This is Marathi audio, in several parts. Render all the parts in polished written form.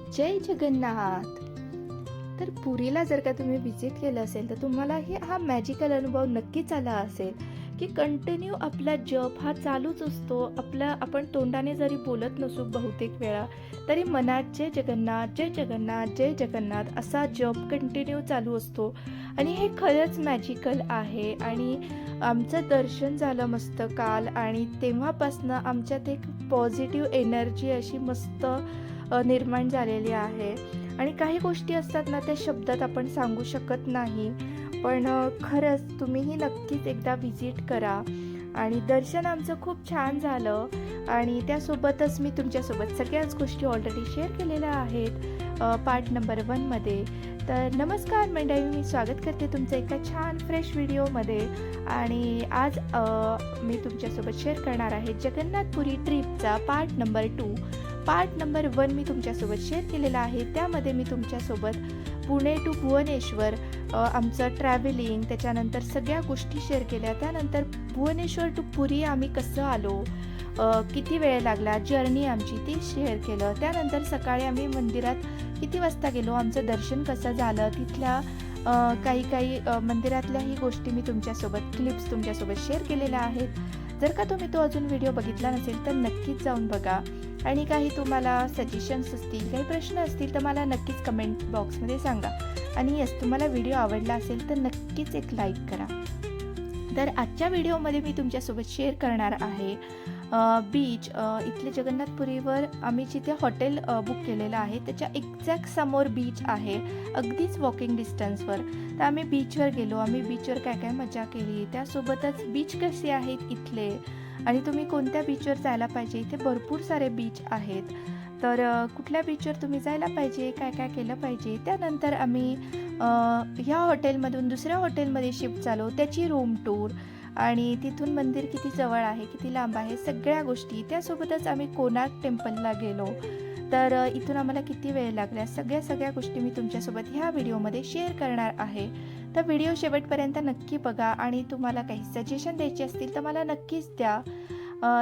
जय जगन्नाथ. तर पुरीला जर का तुम्ही व्हिजिट केलं असेल तर तुम्हाला हा मॅजिकल अनुभव नक्कीच आला असेल की कंटिन्यू आपला जप हा चालूच असतो. आपण तोंडाने जरी बोलत नसू बहुतेक वेळा तरी मनात जय जगन्नाथ जय जगन्नाथ जय जगन्नाथ असा जप कंटिन्यू चालू असतो. आणि हे खरंच मॅजिकल आहे. आणि आमचं दर्शन झालं मस्त काल आणि तेव्हापासनं आमच्यात एक पॉझिटिव्ह एनर्जी अशी मस्त निर्माण झालेली आहे. आणि काही गोष्टी असतात ना त्या शब्दात आपण सांगू शकत नाही, पण खरंच तुम्हीही नक्कीच एकदा व्हिजिट करा. आणि दर्शन आमचं खूप छान झालं. आणि त्यासोबतच मी तुमच्यासोबत सगळ्याच गोष्टी ऑलरेडी शेअर केलेल्या आहेत पार्ट नंबर 1मध्ये. तर नमस्कार मंडळी, मी स्वागत करते तुमचं एका छान फ्रेश व्हिडिओमध्ये. आणि आज मी तुमच्यासोबत शेअर करणार आहे जगन्नाथपुरी ट्रिपचा पार्ट नंबर 2. पार्ट नंबर 1 मी तुमच्यासोबत शेअर केलेला आहे. त्यामध्ये मी तुमच्यासोबत पुणे टू भुवनेश्वर आमचं ट्रॅव्हलिंग, त्याच्यानंतर सगळ्या गोष्टी शेअर केल्या. त्यानंतर भुवनेश्वर टू पुरी आम्ही कसं आलो, किती वेळ लागला, जर्नी आमची ती शेअर केलं. त्यानंतर सकाळी आम्ही मंदिरात किती वाजता गेलो, आमचं दर्शन कसं झालं, तिथल्या काही मंदिरातल्याही गोष्टी मी तुमच्यासोबत क्लिप्स तुमच्यासोबत शेअर केलेल्या आहेत. जर का तुम्ही तो अजून व्हिडिओ बघितला नसेल तर नक्कीच जाऊन बघा. आणि काही तुम्हाला सजेशन्स असतील, काही प्रश्न असतील तर मला नक्कीच कमेंट बॉक्समध्ये सांगा. आणि यस, तुम्हाला व्हिडिओ आवडला असेल तर नक्कीच एक लाईक करा. तर आजच्या व्हिडिओमध्ये मी तुमच्यासोबत शेअर करणार आहे बीच. इथले जगन्नाथपुरीवर आम्ही जिथे हॉटेल बुक केलेलं आहे त्याच्या एक्झॅक्ट समोर बीच आहे, अगदीच वॉकिंग डिस्टन्सवर. तर आम्ही बीचवर गेलो. आम्ही बीचवर काय काय मजा केली, त्यासोबतच बीच कसे आहेत इथले आणि तुम्ही कोणत्या बीचवर जायला पाहिजे. इथे भरपूर सारे बीच आहेत. तर कुठल्या बीचवर तुम्ही जायला पाहिजे, काय काय केलं पाहिजे. त्यानंतर आम्ही ह्या हॉटेलमधून दुसऱ्या हॉटेलमध्ये शिफ्ट झालो, त्याची रूम टूर आणि तिथून मंदिर किती जवळ आहे, किती लांब आहे, सगळ्या गोष्टी. त्यासोबतच आम्ही कोणार्क टेम्पलला गेलो. तर इथून आम्हाला किती वेळ लागला, सगळ्या गोष्टी मी तुमच्यासोबत ह्या व्हिडिओमध्ये शेअर करणार आहे. तर व्हिडिओ शेवटपर्यंत नक्की बघा. आणि तुम्हाला काही सजेशन द्यायचे असतील तर मला नक्कीच द्या.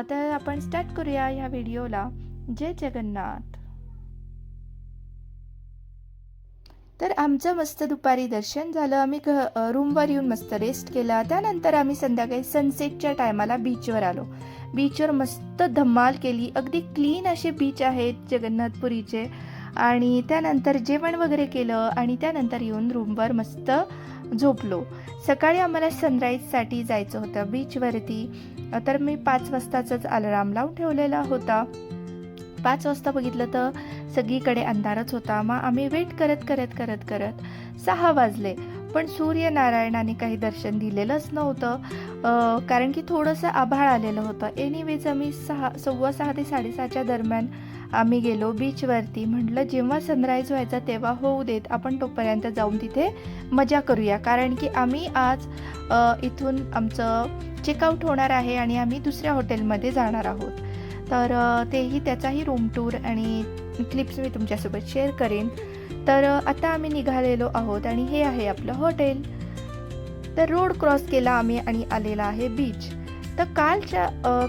तर आपण स्टार्ट करूया ह्या व्हिडिओला. जय जगन्नाथ. तर आमचं मस्त दुपारी दर्शन झालं. आम्ही रूमवर येऊन मस्त रेस्ट केला. त्यानंतर आम्ही संध्याकाळी सनसेटच्या टायमाला बीचवर आलो. बीचवर मस्त धमाल केली. अगदी क्लीन असे बीच आहेत जगन्नाथपुरीचे. आणि त्यानंतर जेवण वगैरे केलं आणि त्यानंतर येऊन रूमवर मस्त झोपलो. सकाळी आम्हाला सनराईजसाठी जायचं होतं बीचवरती. तर मी 5 वाजताचाच अलार्म लावून ठेवलेला होता. 5 वाजता बघितलं तर सगळीकडे अंधारच होता. मग आम्ही वेट करत 6 वाजले, पण सूर्यनारायणाने काही दर्शन दिलेलंच नव्हतं. कारण की थोडंसं आभाळ आलेलं होतं. एनिवेज आम्ही 6:15 ते 6:30च्या दरम्यान आम्ही गेलो बीचवरती. म्हटलं जेव्हा सनराईज व्हायचा तेव्हा होऊ देत, आपण तोपर्यंत जाऊन तिथे मजा करूया. कारण की आम्ही आज इथून आमचं चेकआउट होणार आहे आणि आम्ही दुसऱ्या हॉटेलमध्ये जाणार आहोत. तर तेही त्याचाही रूम टूर आणि क्लिप्स मी तुमच्यासोबत शेअर करेन. तर आता आम्ही निघालेलो आहोत आणि हे आहे आपलं हॉटेल. तर रोड क्रॉस केला आम्ही आणि आलेला आहे बीच. तर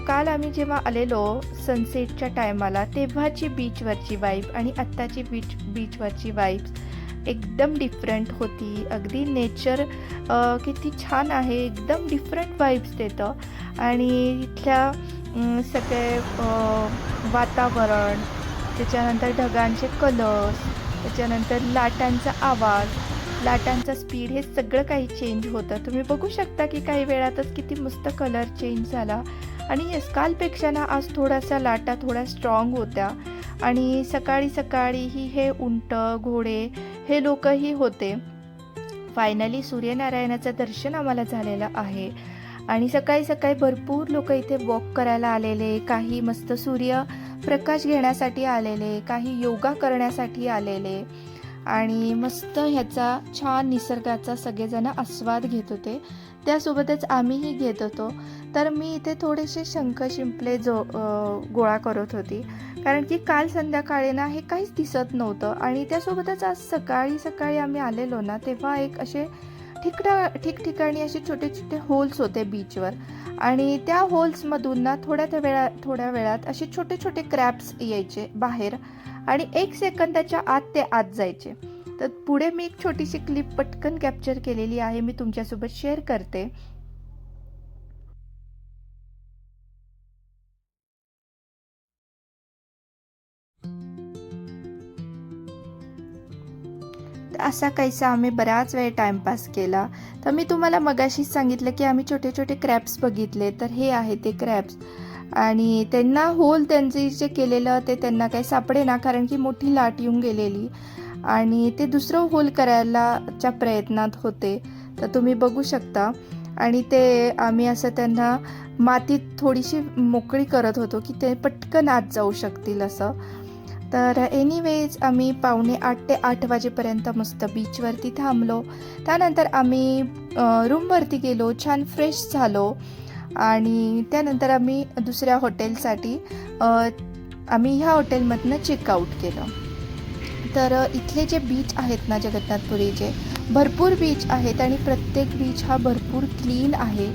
काल आम्ही जेव्हा आलेलो सनसेटच्या टायमाला तेव्हाची बीचवरची वाईब आणि आत्ताची बीचवरची वाईब्स एकदम डिफरंट होती. अगदी नेचर किती छान आहे, एकदम डिफरंट वाईब्स देतं. आणि इथल्या सगळे वातावरण, त्याच्यानंतर ढगांचे कलर्स, त्याच्यानंतर लाटांचा आवाज, लाटांचा स्पीड, हे सगळं काही चेंज होतं. तुम्ही बघू शकता की काही वेळातच किती मस्त कलर चेंज झाला. आणि यस, कालपेक्षा ना आज थोड्या लाटा स्ट्रॉंग होत्या. आणि सकाळी हे उंट घोडे हे लोकही होते. फायनली सूर्यनारायणाचं दर्शन आम्हाला झालेलं आहे. आणि सकाळी भरपूर लोक इथे वॉक करायला आलेले, काही मस्त सूर्यप्रकाश घेण्यासाठी आलेले, काही योगा करण्यासाठी आलेले आणि मस्त ह्याचा छान निसर्गाचा सगळेजण आस्वाद घेत होते. त्यासोबतच आम्हीही घेत होतो. तर मी इथे थोडेसे शंख शिंपले गोळा करत होती. कारण की काल संध्याकाळी ना हे काहीच दिसत नव्हतं. आणि त्यासोबतच आज सकाळी आम्ही आलेलो ना तेव्हा एक असे ठिकठिकाणी असे छोटे छोटे होल्स होते बीचवर आणि त्या होल्समधून ना थोड्या वेळात असे छोटे छोटे क्रॅब्स यायचे बाहेर आणि 1 सेकंदाच्या आत ते आत जायचे. तर पुढे मी एक छोटीशी क्लिप पटकन कॅप्चर केलेली आहे, मी तुमच्यासोबत शेअर करते. तर असा काहीसा आम्ही बराच वेळ टाइमपास केला. तर मी तुम्हाला मगाशीच सांगितलं की आम्ही छोटे छोटे क्रॅब्स बघितले, तर हे आहे ते क्रॅब्स. आणि त्यांना होल त्यांचे जे केलेलं ते त्यांना काही सापडे ना, कारण की मोठी लाट येऊन गेलेली आणि ते दुसरं होल करायलाच्या प्रयत्नात होते. तर तुम्ही बघू शकता. आणि ते आम्ही असं त्यांना मातीत थोडीशी मोकळी करत होतो की ते पटकन आत जाऊ शकतील असं. तर एनिवेज आम्ही 7:45 ते 8 वाजेपर्यंत मस्त बीचवरती थांबलो. त्यानंतर आम्ही रूमवरती गेलो, छान फ्रेश झालो आणि त्यानंतर आम्ही दुसऱ्या हॉटेलसाठी आम्ही ह्या हॉटेलमधनं चेकआउट केलं. तर इथले जे बीच आहेत ना जगन्नाथपुरीचे, भरपूर बीच आहेत आणि प्रत्येक बीच हा भरपूर क्लीन आहे.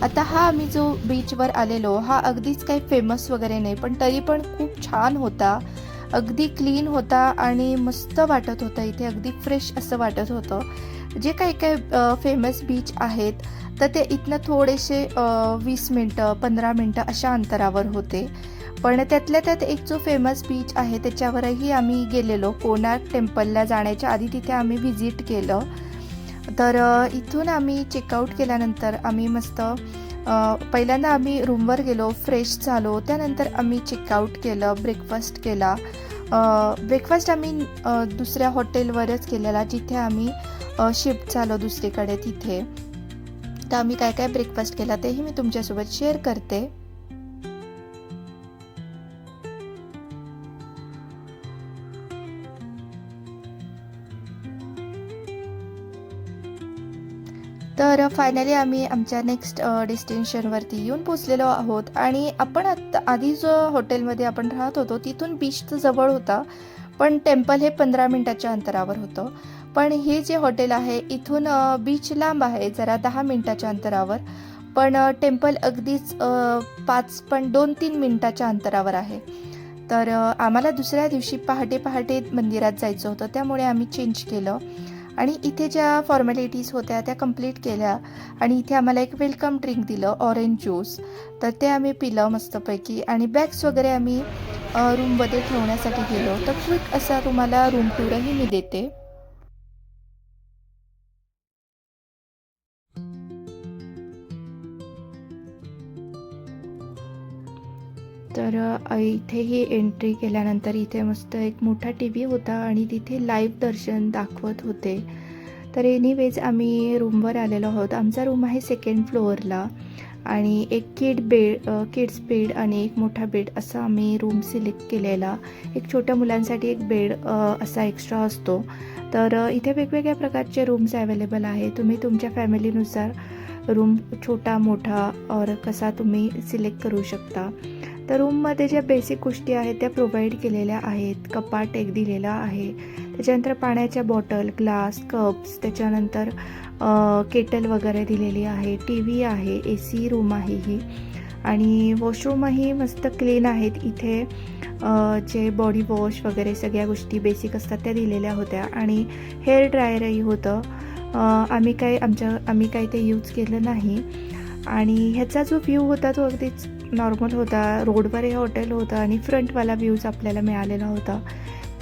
आता हा आम्ही जो बीचवर आलेलो हा अगदीच काही फेमस वगैरे नाही, पण तरी पण खूप छान होता. अगदी क्लीन होता आणि मस्त वाटत होतं. इथे अगदी फ्रेश असं वाटत होतं. जे काही काही फेमस बीच आहेत तर ते इथनं थोडेसे 20 मिनटं 15 मिनटं अशा अंतरावर होते. पण त्यातल्या त्यात एक जो फेमस बीच आहे त्याच्यावरही आम्ही गेलेलो. कोणार्क टेम्पलला जाण्याच्या आधी तिथे आम्ही व्हिजिट केलं. तर इथून आम्ही चेकआउट केल्यानंतर आम्ही मस्त पहिल्यांदा आम्ही रूमवर गेलो, फ्रेश झालो. त्यानंतर आम्ही चेकआउट केलं, ब्रेकफास्ट केला. ब्रेकफास्ट आम्ही दुसऱ्या हॉटेलवरच केलेला जिथे आम्ही शिफ्ट झालो दुसरीकडे तिथे. तर आम्ही काय काय ब्रेकफास्ट केला तेही मी तुमच्यासोबत शेअर करते. तर फायनली आम्ही आमच्या नेक्स्ट डेस्टिनेशनवरती येऊन पोचलेलो आहोत. आणि आपण आधी जो हॉटेलमध्ये आपण राहत होतो तिथून बीच तर जवळ होता, पण टेम्पल हे 15 मिनटाच्या अंतरावर होतं. पण हे जे हॉटेल आहे इथून बीच लांब आहे जरा 10 मिनटाच्या अंतरावर, पण टेम्पल अगदीच 2-3 मिनटाच्या अंतरावर आहे. तर आम्हाला दुसऱ्या दिवशी पहाटे मंदिरात जायचं होतं, त्यामुळे आम्ही चेंज केलं आणि इथे ज्या फॉर्मॅलिटीज होत्या त्या कंप्लीट केल्या. आणि इथे आम्हाला एक वेलकम ड्रिंक दिलं, ऑरेंज ज्यूस. तर ते आम्ही पिलं मस्तपैकी आणि बॅग्स वगैरे आम्ही रूममध्ये ठेवण्यासाठी गेलो. तर क्विक असा तुम्हाला रूम टूरही मी देते. तर इथेही एंट्री केल्यानंतर इथे मस्त एक मोठा टी व्ही होता आणि तिथे लाईव्ह दर्शन दाखवत होते. तर एनिवेज आम्ही रूमवर आलेलो आहोत. आमचा रूम आहे 2nd फ्लोअरला आणि एक किड्स बेड आणि एक मोठा बेड असा आम्ही रूम सिलेक्ट केलेला. एक छोट्या मुलांसाठी एक बेड असा एक्स्ट्रा असतो. तर इथे वेगवेगळ्या प्रकारचे रूम्स अवेलेबल आहे. तुम्ही तुमच्या फॅमिलीनुसार रूम छोटा मोठा और कसा तुम्ही सिलेक्ट करू शकता. तर रूममध्ये ज्या बेसिक गोष्टी आहेत त्या प्रोव्हाइड केलेल्या आहेत. कपाट एक दिलेला आहे, त्याच्यानंतर पाण्याच्या बॉटल, ग्लास, कप्स, त्याच्यानंतर केटल वगैरे दिलेली आहे. टी व्ही आहे, AC रूम आहे ही. आणि वॉशरूमही मस्त क्लीन आहेत. इथे जे बॉडी वॉश वगैरे सगळ्या गोष्टी बेसिक असतात त्या दिलेल्या होत्या. आणि हेअर ड्रायरही होतं. आम्ही काही ते यूज केलं नाही. आणि ह्याचा जो व्ह्यू होता तो अगदीच नॉर्मल होता. रोडवर हे हॉटेल होतं आणि फ्रंटवाला व्ह्यूज आपल्याला मिळालेला होता.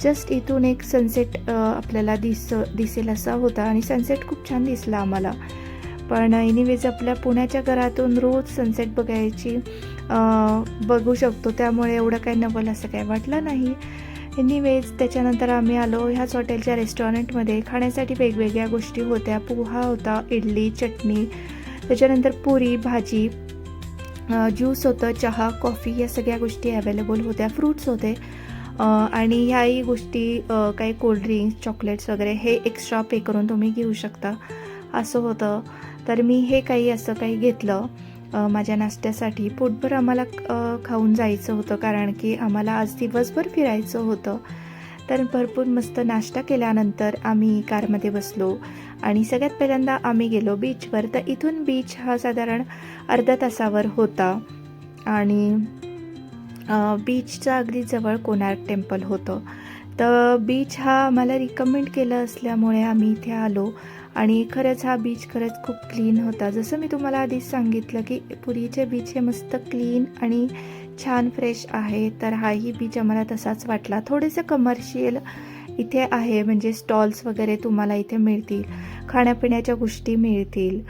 जस्ट इथून एक सनसेट आपल्याला दिसेल असा होता आणि सनसेट खूप छान दिसला आम्हाला. पण एनिवेज आपल्या पुण्याच्या घरातून रोज सनसेट बघू शकतो, त्यामुळे एवढं काही नवल असं काही वाटलं नाही. एनिवेज त्याच्यानंतर आम्ही आलो ह्याच हॉटेलच्या रेस्टॉरंटमध्ये. खाण्यासाठी वेगवेगळ्या गोष्टी होत्या. पोहा होता, इडली, चटणी, त्याच्यानंतर पुरी भाजी, ज्यूस होतं, चहा, कॉफी या सगळ्या गोष्टी अवेलेबल होत्या. फ्रूट्स होते आणि ह्याही गोष्टी काही कोल्ड्रिंक्स, चॉकलेट्स वगैरे हे एक्स्ट्रा पे करून तुम्ही घेऊ शकता असं होतं. तर मी हे असं काही घेतलं माझ्या नाश्त्यासाठी. पोटभर आम्हाला खाऊन जायचं होतं कारण की आम्हाला आज दिवसभर फिरायचं होतं. तर भरपूर मस्त नाश्ता केल्यानंतर आम्ही कारमध्ये बसलो आणि सगळ्यात पहिल्यांदा आम्ही गेलो बीचवर. तर इथून बीच हा साधारण अर्ध्या तासावर होता आणि बीचच्या अगदी जवळ कोणार्क टेम्पल होतं. तर बीच हा आम्हाला रिकमेंड केलं असल्यामुळे आम्ही इथे आलो आणि खरंच हा बीच खरंच खूप क्लीन होता. जसं मी तुम्हाला आधीच सांगितलं की पुरीचे बीच हे मस्त क्लीन आणि छान फ्रेश आहे, तर हाही बीच आम्हाला तसाच वाटला. थोडेसे कमर्शियल इथे आहे, म्हणजे स्टॉल्स वगैरे तुम्हाला इथे मिळतील, खाण्यापिण्याच्या गोष्टी मिळतील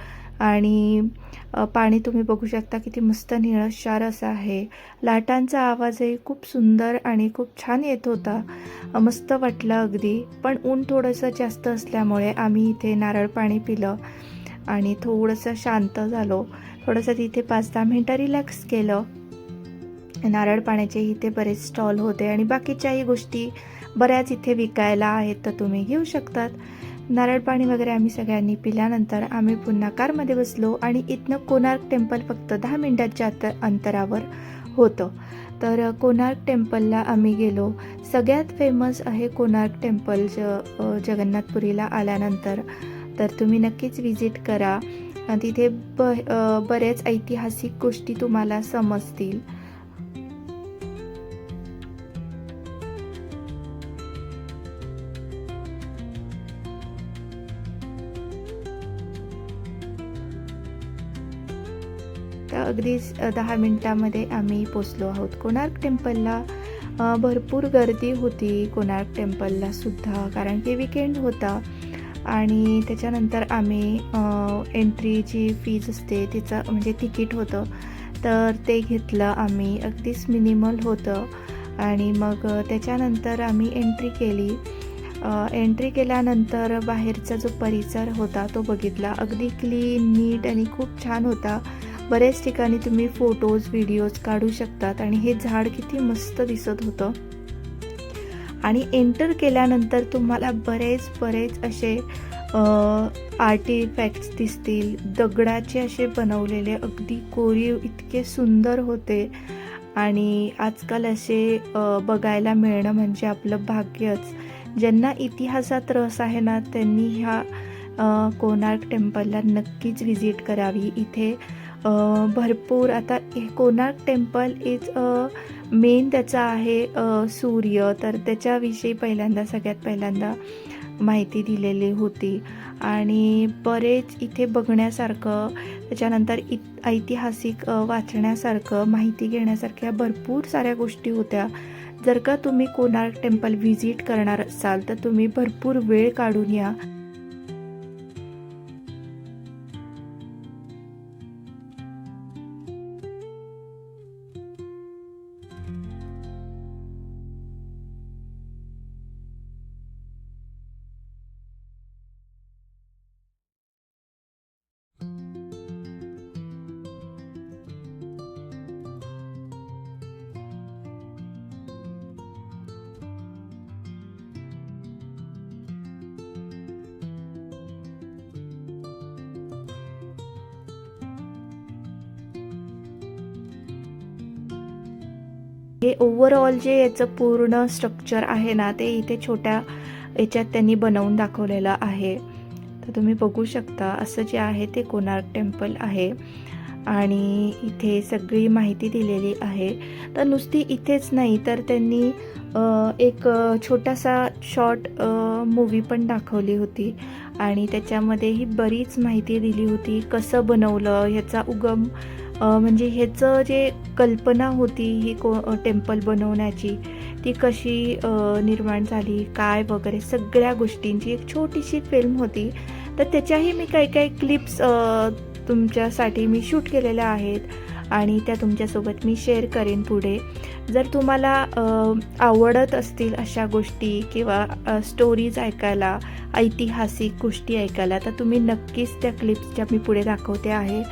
आणि पाणी तुम्ही बघू शकता किती मस्त निळशार असं आहे. लाटांचा आवाजही खूप सुंदर आणि खूप छान येत होता. मस्त वाटलं अगदी. पण ऊन थोडंसं जास्त असल्यामुळे आम्ही इथे नारळ पाणी पिलं आणि थोडंसं शांत झालो. थोडंसं तिथे 5-10 मिनटं रिलॅक्स केलं. नारळ पाण्याचे इथे बरेच स्टॉल होते आणि बाकीच्याही गोष्टी बऱ्याच इथे विकायला आहेत, तर तुम्ही घेऊ शकतात. नारळ पाणी वगैरे आम्ही सगळ्यांनी पिल्यानंतर आम्ही पुन्हा कारमध्ये बसलो आणि इथनं कोणार्क टेम्पल फक्त 10 मिनिटाच्या अंतरावर होतं. तर कोणार्क टेम्पलला आम्ही गेलो. सगळ्यात फेमस आहे कोणार्क टेम्पल जगन्नाथपुरीला आल्यानंतर. तर तुम्ही नक्कीच व्हिजिट करा. तिथे बरेच ऐतिहासिक गोष्टी तुम्हाला समजतील. तर अगदीच 10 मिनिटामध्ये आम्ही पोचलो आहोत कोणार्क टेम्पलला. भरपूर गर्दी होती कोणार्क टेम्पलला सुद्धा, कारण की विकेंड होता आणि त्याच्यानंतर आम्ही एंट्रीची फीज असते तिचं म्हणजे तिकीट होतं, तर ते घेतलं आम्ही. अगदीच मिनिमल होतं आणि मग त्याच्यानंतर आम्ही एंट्री केली. एंट्री केल्यानंतर बाहेरचा जो परिसर होता तो बघितला. अगदी क्लीन, नीट आणि खूप छान होता. बरेच ठिकाणी तुम्ही फोटोज, व्हिडिओज काढू शकतात आणि हे झाड किती मस्त दिसत होतं. आणि एंटर केल्यानंतर तुम्हाला बरेच असे आर्टिफॅक्ट्स दिसतील. दगडाचे असे बनवलेले अगदी कोरीव इतके सुंदर होते आणि आजकाल असे बघायला मिळणं म्हणजे आपलं भाग्यच. ज्यांना इतिहासात रस आहे ना, त्यांनी ह्या कोणार्क टेम्पलला नक्कीच व्हिजिट करावी. इथे भरपूर आता कोणार्क टेम्पल इज मेन त्याचा आहे सूर्य, तर त्याच्याविषयी सगळ्यात पहिल्यांदा माहिती दिलेली होती आणि बरेच इथे बघण्यासारखं, त्याच्यानंतर ऐतिहासिक वाचण्यासारखं, माहिती घेण्यासारख्या भरपूर साऱ्या गोष्टी होत्या. जर का तुम्ही कोणार्क टेम्पल व्हिजिट करणार असाल तर तुम्ही भरपूर वेळ काढून या. हे ओव्हरऑल जे याचं पूर्ण स्ट्रक्चर आहे ना, ते इथे छोट्या याच्यात त्यांनी बनवून दाखवलेलं आहे. तर तुम्ही बघू शकता असं जे आहे ते कोणार्क टेम्पल आहे आणि इथे सगळी माहिती दिलेली आहे. तर नुसती इथेच नाही तर त्यांनी एक छोटासा शॉर्ट मूवी पण दाखवली होती आणि त्याच्यामध्येही बरीच माहिती दिली होती. कसं बनवलं, ह्याचा उगम म्हणजे ह्याचं जे कल्पना होती ही टेम्पल बनवण्याची, ती कशी निर्माण झाली, काय वगैरे सगळ्या गोष्टींची एक छोटीशी फिल्म होती. तर त्याच्याही मी काही क्लिप्स तुमच्यासाठी मी शूट केलेल्या आहेत आणि त्या तुमच्यासोबत मी शेअर करेन पुढे. जर तुम्हाला आवडत असतील अशा गोष्टी किंवा स्टोरीज ऐकायला, ऐतिहासिक गोष्टी ऐकायला, तर तुम्ही नक्कीच त्या क्लिप्स ज्या मी पुढे दाखवते आहे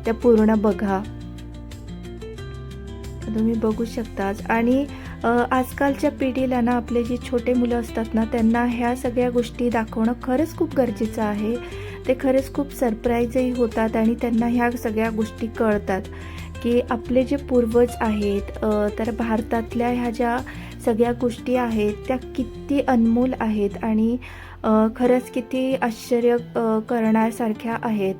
त्या पूर्ण बघा. तुम्ही बघू शकताच. आणि आजकालच्या पिढीला ना, आपले जे छोटे मुलं असतात ना, त्यांना ह्या सगळ्या गोष्टी दाखवणं खरंच खूप गरजेचं आहे. ते खरंच खूप सरप्राईजही होतात आणि त्यांना ह्या सगळ्या गोष्टी कळतात की आपले जे पूर्वज आहेत, तर भारतातल्या ह्या ज्या सगळ्या गोष्टी आहेत त्या किती अनमोल आहेत आणि खरंच किती आश्चर्य करण्यासारख्या आहेत,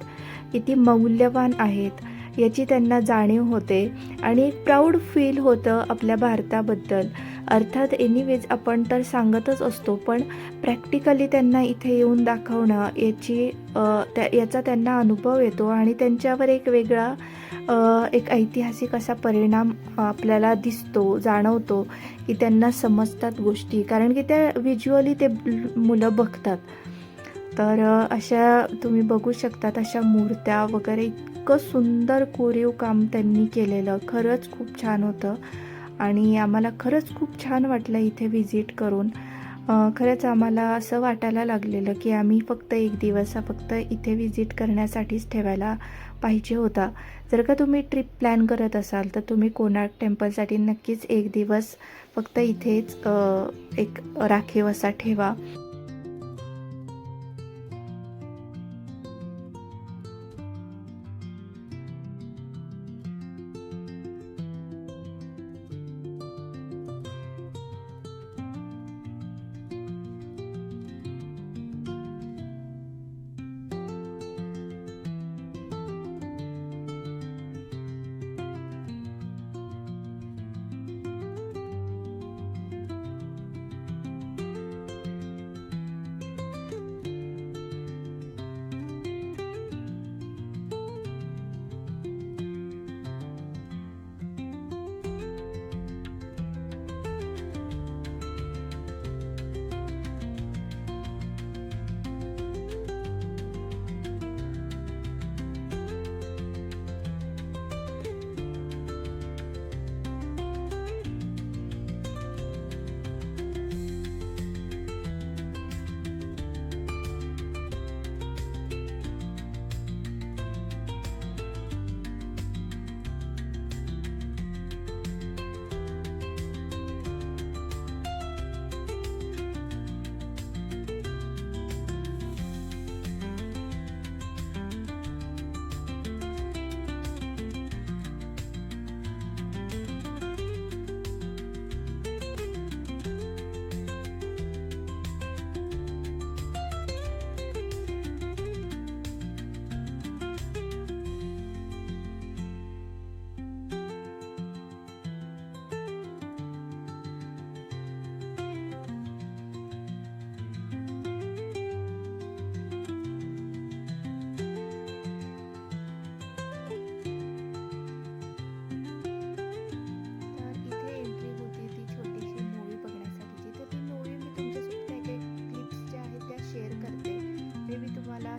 किती मौल्यवान आहेत याची त्यांना जाणीव होते आणि एक प्राऊड फील होतं आपल्या भारताबद्दल. अर्थात एनिवेज आपण तर सांगतच असतो, पण प्रॅक्टिकली त्यांना इथे येऊन दाखवणं याचा त्यांना अनुभव येतो आणि त्यांच्यावर एक वेगळा एक ऐतिहासिक असा परिणाम आपल्याला दिसतो, जाणवतो, की त्यांना समजतात गोष्टी, कारण की त्या व्हिज्युअली ते मुलं बघतात. तर अशा तुम्ही बघू शकतात अशा मूर्त्या वगैरे, इतकं सुंदर कोरीव काम त्यांनी केलेलं, खरंच खूप छान होतं आणि आम्हाला खरंच खूप छान वाटलं इथे व्हिजिट करून. खरंच आम्हाला असं वाटायला लागलेलं की आम्ही फक्त एक दिवस फक्त इथे व्हिजिट करण्यासाठीच ठेवायला पाहिजे होता. जर का तुम्ही ट्रिप प्लॅन करत असाल तर तुम्ही कोणार्क टेम्पलसाठी नक्कीच एक दिवस फक्त इथेच एक राखीव असा ठेवा.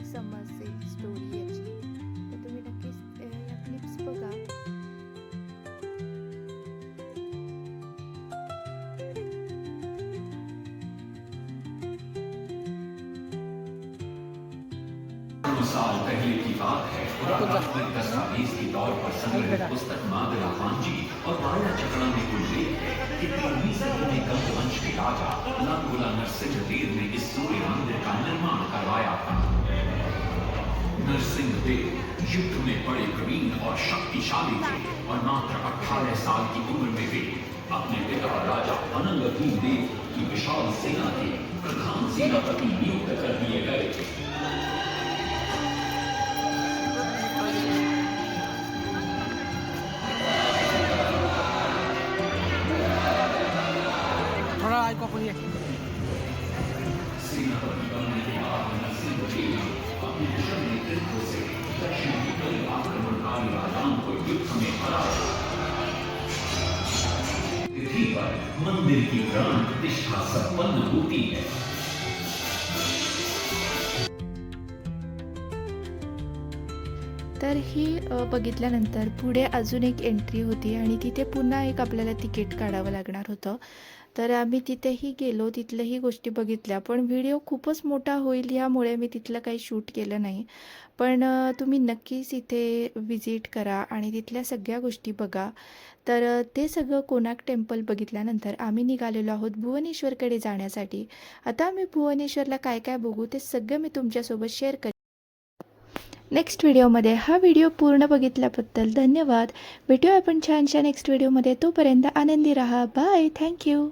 समजते स्टोरी याची, तर तुम्ही नक्कीच या क्लिप्स बघा. साल पहले की बात है। पुरातात्विक दस्तावेज के तौर पर संग्रहित पुस्तक मागरा पांजी और माया चक्रण में उल्लेख है कि 13वीं सदी में गंग वंश के राजा लंगोला नरसिंह देव ने इस सूर्य मंदिर का निर्माण करवाया था। नरसिंह देव युद्ध में बड़े प्रवीण और शक्तिशाली थे और मात्र 18 साल की उम्र में वे अपने पिता राजा अनंगभीम देव की विशाल सेना के प्रधान सेनापति नियुक्त कर दिए गए थे। सेनापति बनने के बाद नरसिंह देव अपने कुशल नेतृत्व से दक्षिण के कई आक्रमणकारी राजाओं को युद्ध में हराया। तिथि पर मंदिर की प्राण प्रतिष्ठा संपन्न होती है। तर ही बघितल्यानंतर पुढे अजून एक एंट्री होती आणि तिथे पुन्हा एक आपल्याला तिकीट काढावं लागणार होतं. तर आम्ही तिथेही गेलो, तिथल्याही गोष्टी बघितल्या, पण व्हिडिओ खूपच मोठा होईल यामुळे मी तिथलं काही शूट केलं नाही. पण तुम्ही नक्कीच इथे व्हिजिट करा आणि तिथल्या सगळ्या गोष्टी बघा. तर ते सगळं कोणार्क टेम्पल बघितल्यानंतर आम्ही निघालेलो आहोत भुवनेश्वरकडे जाण्यासाठी. आता आम्ही भुवनेश्वरला काय काय बघू ते सगळं मी तुमच्यासोबत शेअर करेन नेक्स्ट व्हिडिओमध्ये. हा व्हिडिओ पूर्ण बघितल्याबद्दल धन्यवाद. भेटूया आपण छानशा नेक्स्ट व्हिडिओमध्ये. तोपर्यंत आनंदी राहा. बाय. थँक्यू.